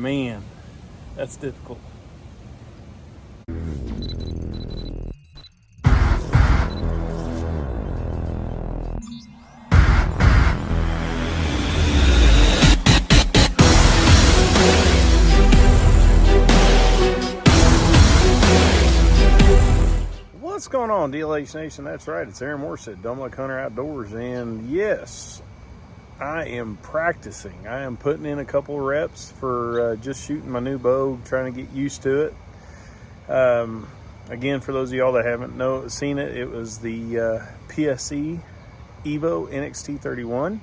Man, that's difficult. What's going on, DLH Nation? That's right, it's Aaron Morset, Dumb Luck Hunter Outdoors, and yes, I am practicing. I am putting in a couple of reps for just shooting my new bow, trying to get used to it. Again, for those of y'all that haven't seen it, it was the PSE EVO NXT 31.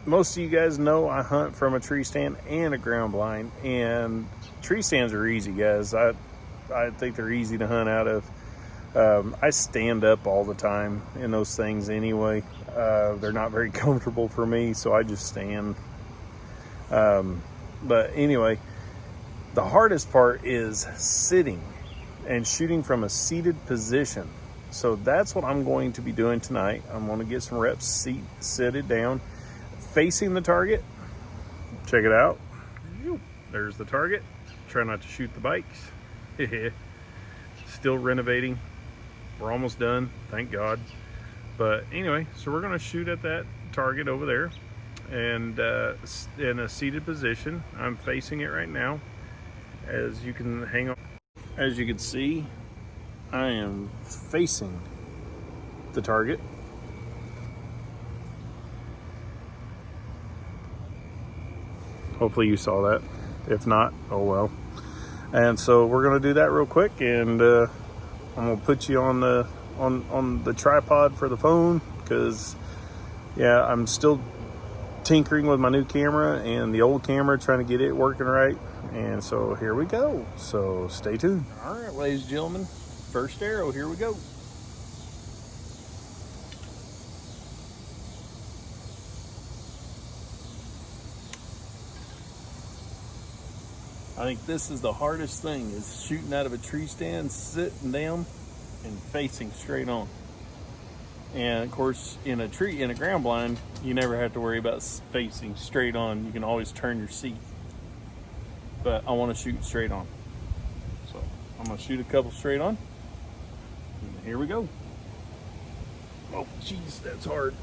Most of you guys know I hunt from a tree stand and a ground blind, and tree stands are easy, guys. I think they're easy to hunt out of. I stand up all the time in those things anyway. They're not very comfortable for me, so I just stand. But anyway, the hardest part is sitting and shooting from a seated position. So that's what I'm going to be doing tonight. I'm going to get some reps seated down, facing the target. Check it out. There's the target. Try not to shoot the bikes. Still renovating. We're almost done, thank God. But anyway, so we're going to shoot at that target over there, and in a seated position. I'm facing it right now. As you can as you can see, I am facing the target. Hopefully you saw that. If not, oh well. And so we're going to do that real quick, and I'm going to put you on the tripod for the phone, because yeah, I'm still tinkering with my new camera and the old camera, trying to get it working right. And so here we go. So stay tuned. All right, ladies and gentlemen, first arrow, here we go. I think this is the hardest thing, is shooting out of a tree stand, sitting down and facing straight on. And of course, in a ground blind, you never have to worry about facing straight on. You can always turn your seat. But I want to shoot straight on. So I'm going to shoot a couple straight on. And here we go. Oh, geez, that's hard.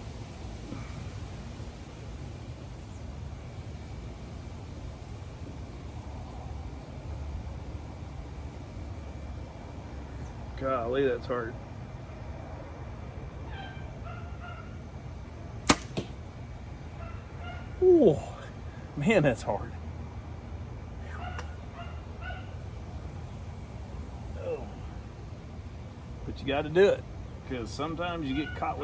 Golly, that's hard. Oh, man, that's hard. Oh. But you got to do it, because sometimes you get caught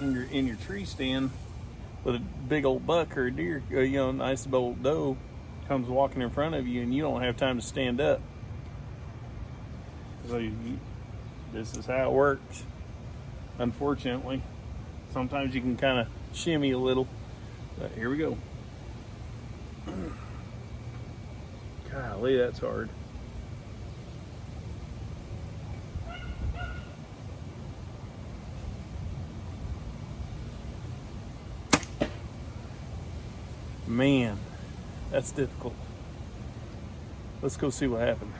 in your tree stand with a big old buck or a deer, nice old doe comes walking in front of you, and you don't have time to stand up. So this is how it works, unfortunately. Sometimes you can kind of shimmy a little, but here we go. Golly, that's hard. Man, that's difficult. Let's go see what happened.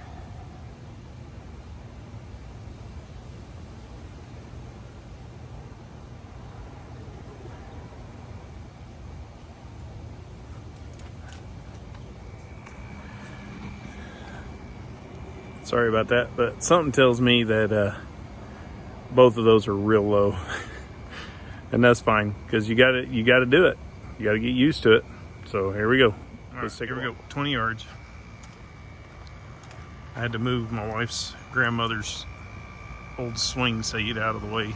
Sorry about that, but something tells me that both of those are real low. And that's fine, because you gotta do it. You gotta get used to it. So here we go. Let's take a walk. 20 yards. I had to move my wife's grandmother's old swing set out of the way,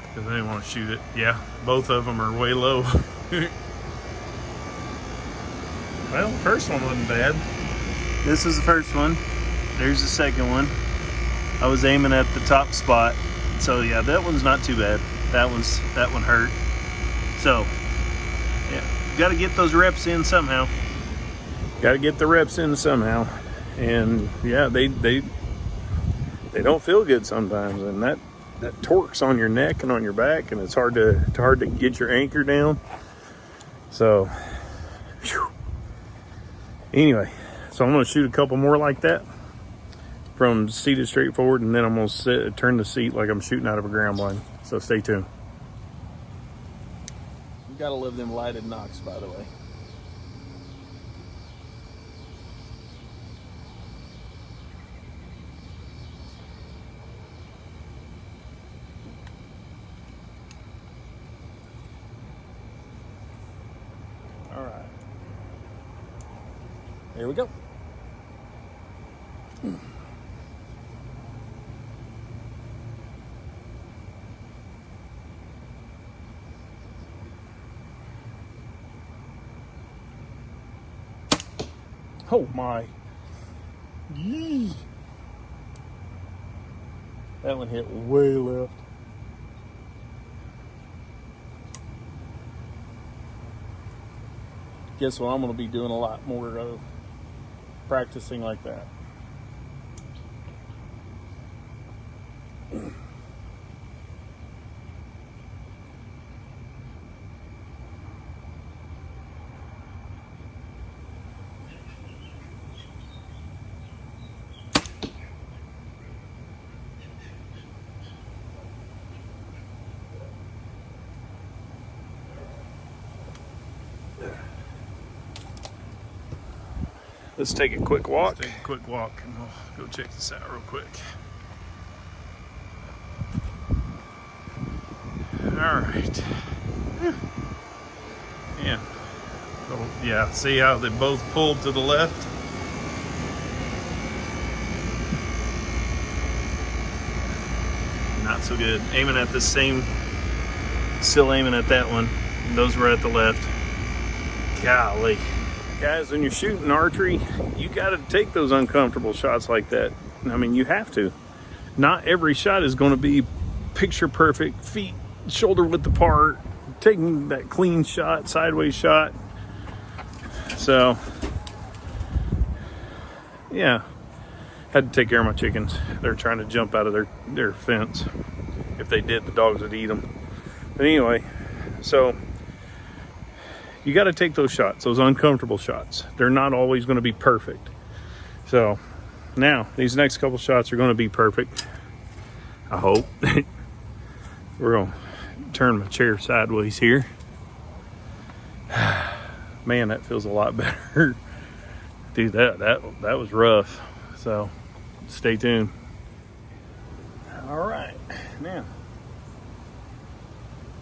because I didn't want to shoot it. Yeah, both of them are way low. Well, the first one wasn't bad. This is the first one. There's the second one. I was aiming at the top spot. So yeah, that one's not too bad. That one hurt. So yeah, got to get those reps in somehow. Got to get the reps in somehow. And yeah, they don't feel good sometimes, and that torque's on your neck and on your back, and it's hard to get your anchor down. So, whew. Anyway, so I'm gonna shoot a couple more like that from seated straight forward, and then I'm gonna turn the seat like I'm shooting out of a ground blind. So stay tuned. You gotta love them lighted knocks, by the way. All right, here we go. Oh my. Yee. That one hit way left. Guess what I'm going to be doing a lot more of? Practicing like that. Let's take a quick walk. Let's take a quick walk and we'll go check this out real quick. All right. Yeah. Oh, yeah, see how they both pulled to the left? Not so good. Aiming at the same, still aiming at that one. Those were at the left. Golly. Guys, when you're shooting archery, you got to take those uncomfortable shots like that. I mean, you have to. Not every shot is going to be picture perfect, feet shoulder width apart, taking that clean shot, sideways shot. So, yeah, had to take care of my chickens. They're trying to jump out of their fence. If they did, the dogs would eat them. But anyway, so you got to take those shots, those uncomfortable shots. They're not always going to be perfect. So now these next couple shots are going to be perfect. I hope. We're going to turn my chair sideways here. Man, that feels a lot better. Dude, that was rough. So stay tuned. All right, now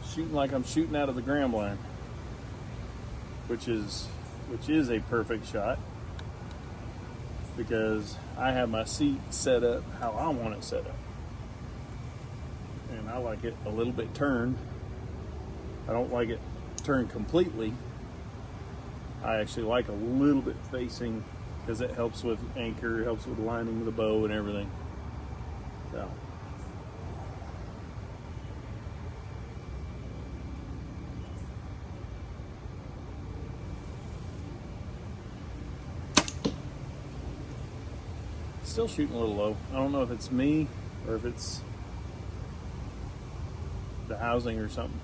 shooting like I'm shooting out of the ground blind, which is a perfect shot because I have my seat set up how I want it set up, and I like it a little bit turned. I don't like it turned completely. I actually like a little bit facing because it helps with anchor, helps with lining the bow and everything. So still shooting a little low. I don't know if it's me or if it's the housing or something.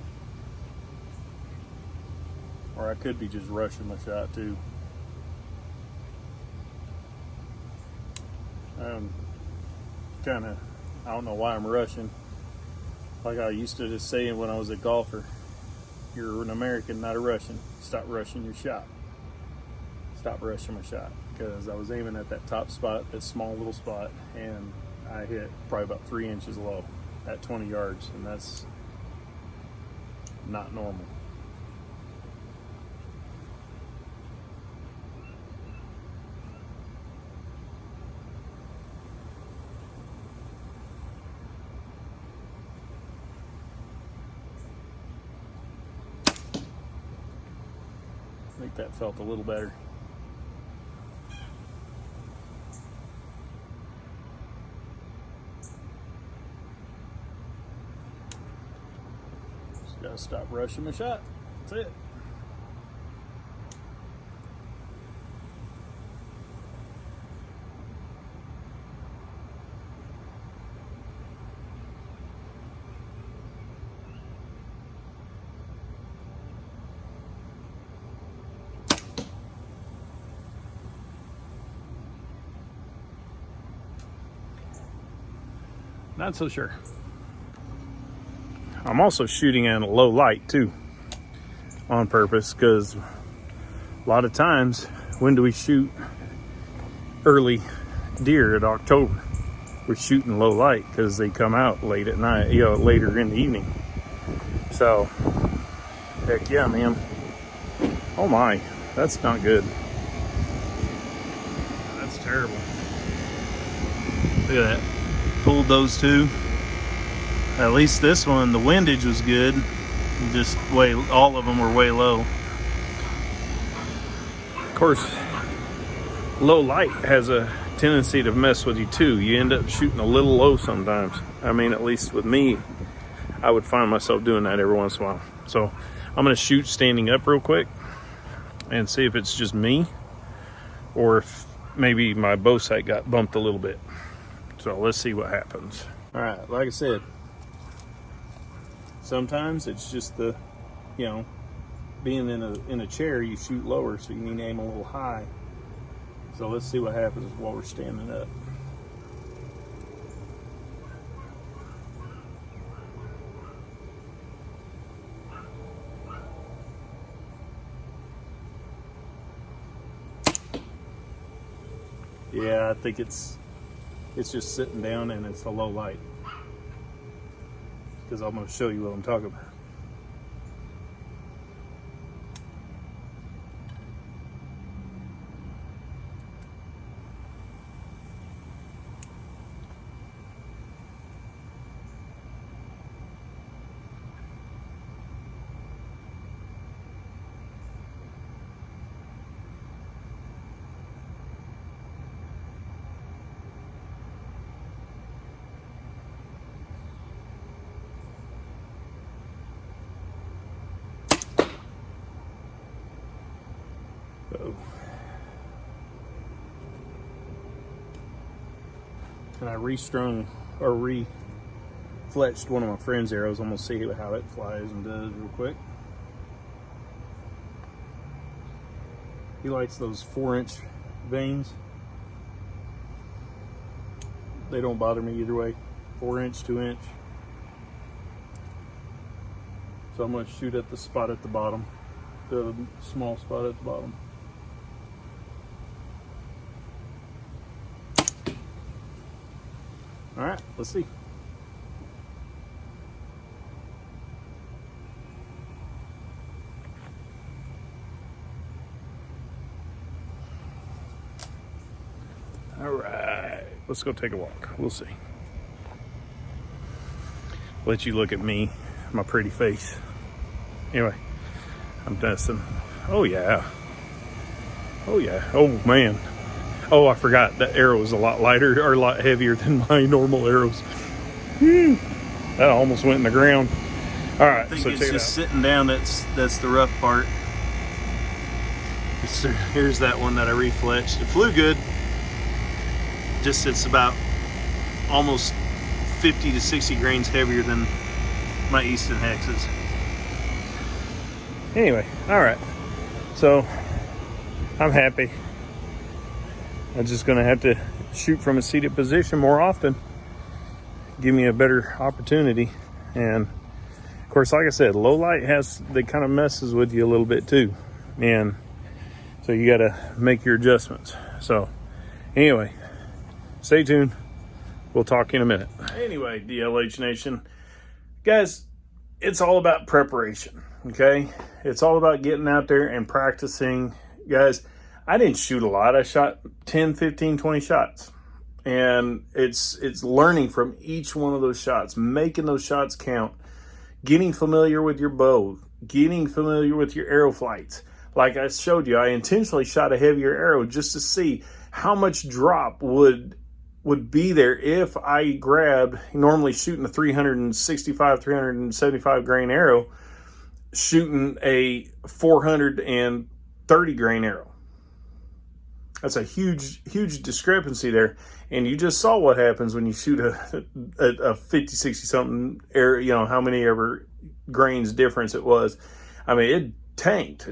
Or I could be just rushing my shot too. I don't know why I'm rushing. Like I used to just say when I was a golfer, you're an American, not a Russian. Stop rushing your shot. Stop rushing my shot. Because I was aiming at that top spot, that small little spot, and I hit probably about 3 inches low at 20 yards, and that's not normal. I think that felt a little better. Just gotta stop rushing my shot. That's it. Not so sure. I'm also shooting in a low light too, on purpose, because a lot of times, when do we shoot early deer in October? We're shooting low light because they come out late at night, later in the evening. So, heck yeah, man. Oh my, that's not good. That's terrible. Look at that. Pulled those two. At least this one, the windage was good. Just all of them were way low. Of course, low light has a tendency to mess with you too. You end up shooting a little low sometimes. I mean, at least with me, I would find myself doing that every once in a while. So I'm going to shoot standing up real quick and see if it's just me or if maybe my bow sight got bumped a little bit. So let's see what happens. All right, like I said, sometimes it's just the, being in a chair, you shoot lower, so you need to aim a little high. So let's see what happens while we're standing up. Yeah, I think it's just sitting down and it's a low light. Because I'm going to show you what I'm talking about. Uh-oh. And I restrung or refletched one of my friend's arrows. I'm gonna see how it flies and does real quick. He likes those 4-inch vanes. They don't bother me either way. 4-inch, 2-inch. So I'm gonna shoot at the spot at the bottom, the small spot at the bottom. All right, let's see. All right, let's go take a walk. We'll see. Let you look at me, my pretty face. Anyway, I'm testing. Oh yeah. Oh yeah. Oh man. Oh, I forgot that arrow was a lot lighter or a lot heavier than my normal arrows. That almost went in the ground. All right, I think so it's just sitting down. That's the rough part. So here's that one that I refletched. It flew good. Just it's about almost 50 to 60 grains heavier than my Easton hexes. Anyway, all right. So I'm happy. I'm just going to have to shoot from a seated position more often. Give me a better opportunity. And of course, like I said, low light that kind of messes with you a little bit too. And so you got to make your adjustments. So anyway, stay tuned. We'll talk in a minute. Anyway, DLH Nation, guys, it's all about preparation. Okay. It's all about getting out there and practicing. Guys, I didn't shoot a lot. I shot 10, 15, 20 shots. And it's learning from each one of those shots, making those shots count, getting familiar with your bow, getting familiar with your arrow flights. Like I showed you, I intentionally shot a heavier arrow just to see how much drop would be there if I grabbed, normally shooting a 365, 375 grain arrow, shooting a 430 grain arrow. That's a huge discrepancy there. And you just saw what happens when you shoot a 50, 60 something arrow, how many ever grains difference it was. I mean, it tanked.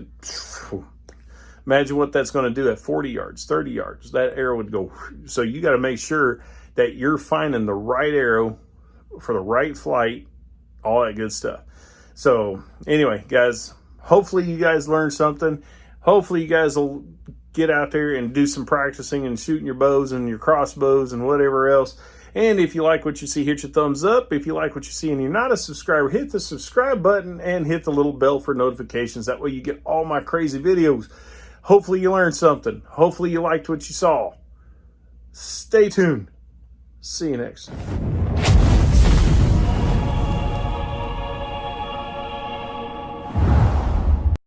Imagine what that's going to do at 40 yards, 30 yards. That arrow would go. So you got to make sure that you're finding the right arrow for the right flight, all that good stuff. So anyway, guys, hopefully you guys learned something. Hopefully you guys will get out there and do some practicing and shooting your bows and your crossbows and whatever else. And if you like what you see, hit your thumbs up. If you like what you see and you're not a subscriber, hit the subscribe button and hit the little bell for notifications. That way you get all my crazy videos. Hopefully you learned something. Hopefully you liked what you saw. Stay tuned. See you next time.